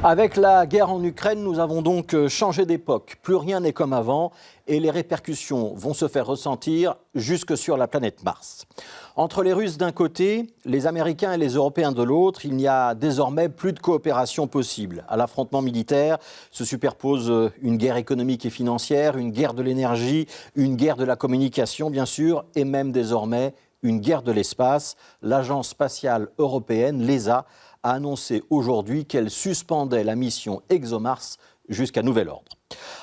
Avec la guerre en Ukraine, nous avons donc changé d'époque. Plus rien n'est comme avant et les répercussions vont se faire ressentir jusque sur la planète Mars. Entre les Russes d'un côté, les Américains et les Européens de l'autre, il n'y a désormais plus de coopération possible. À l'affrontement militaire se superpose une guerre économique et financière, une guerre de l'énergie, une guerre de la communication bien sûr, et même désormais une guerre de l'espace. L'Agence spatiale européenne, l'ESA, a annoncé aujourd'hui qu'elle suspendait la mission ExoMars jusqu'à nouvel ordre.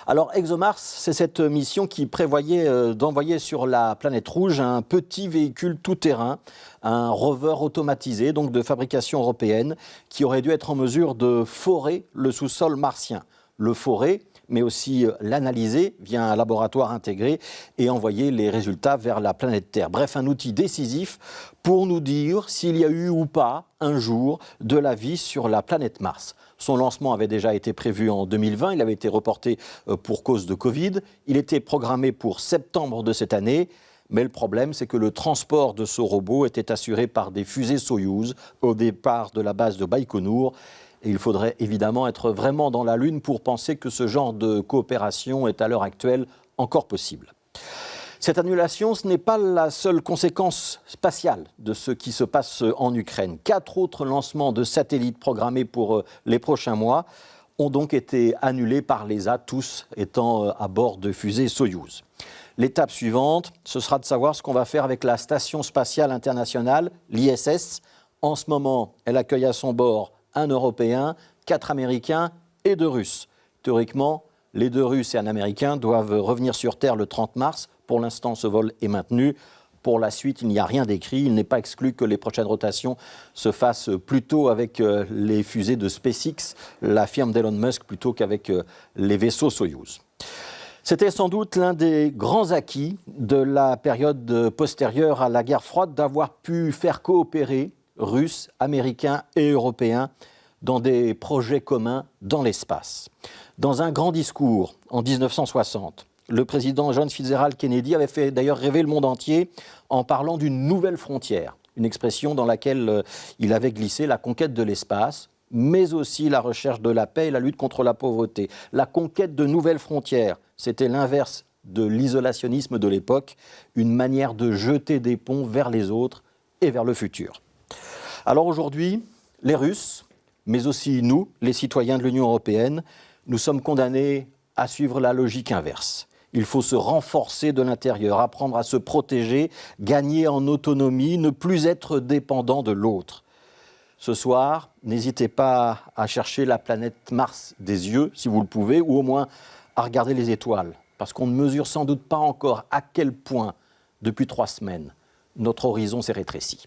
Alors ExoMars, c'est cette mission qui prévoyait d'envoyer sur la planète rouge un petit véhicule tout-terrain, un rover automatisé, donc de fabrication européenne, qui aurait dû être en mesure de forer le sous-sol martien. Le forer, mais aussi l'analyser via un laboratoire intégré et envoyer les résultats vers la planète Terre. Bref, un outil décisif pour nous dire s'il y a eu ou pas un jour de la vie sur la planète Mars. Son lancement avait déjà été prévu en 2020, il avait été reporté pour cause de Covid. Il était programmé pour septembre de cette année. Mais le problème, c'est que le transport de ce robot était assuré par des fusées Soyouz au départ de la base de Baïkonour. Et il faudrait évidemment être vraiment dans la Lune pour penser que ce genre de coopération est à l'heure actuelle encore possible. Cette annulation, ce n'est pas la seule conséquence spatiale de ce qui se passe en Ukraine. 4 autres lancements de satellites programmés pour les prochains mois ont donc été annulés par l'ESA, tous étant à bord de fusées Soyouz. L'étape suivante, ce sera de savoir ce qu'on va faire avec la Station spatiale internationale, l'ISS. En ce moment, elle accueille à son bord un Européen, 4 Américains et 2 Russes. Théoriquement, les 2 Russes et un Américain doivent revenir sur Terre le 30 mars. Pour l'instant, ce vol est maintenu. Pour la suite, il n'y a rien d'écrit. Il n'est pas exclu que les prochaines rotations se fassent plutôt avec les fusées de SpaceX, la firme d'Elon Musk, plutôt qu'avec les vaisseaux Soyouz. C'était sans doute l'un des grands acquis de la période postérieure à la guerre froide d'avoir pu faire coopérer Russes, Américains et Européens dans des projets communs dans l'espace. Dans un grand discours en 1960, le président John Fitzgerald Kennedy avait fait d'ailleurs rêver le monde entier en parlant d'une nouvelle frontière, une expression dans laquelle il avait glissé la conquête de l'espace, mais aussi la recherche de la paix et la lutte contre la pauvreté. La conquête de nouvelles frontières, c'était l'inverse de l'isolationnisme de l'époque, une manière de jeter des ponts vers les autres et vers le futur. Alors aujourd'hui, les Russes, mais aussi nous, les citoyens de l'Union européenne, nous sommes condamnés à suivre la logique inverse. Il faut se renforcer de l'intérieur, apprendre à se protéger, gagner en autonomie, ne plus être dépendant de l'autre. Ce soir, n'hésitez pas à chercher la planète Mars des yeux, si vous le pouvez, ou au moins à regarder les étoiles, parce qu'on ne mesure sans doute pas encore à quel point, depuis 3 semaines, notre horizon s'est rétréci.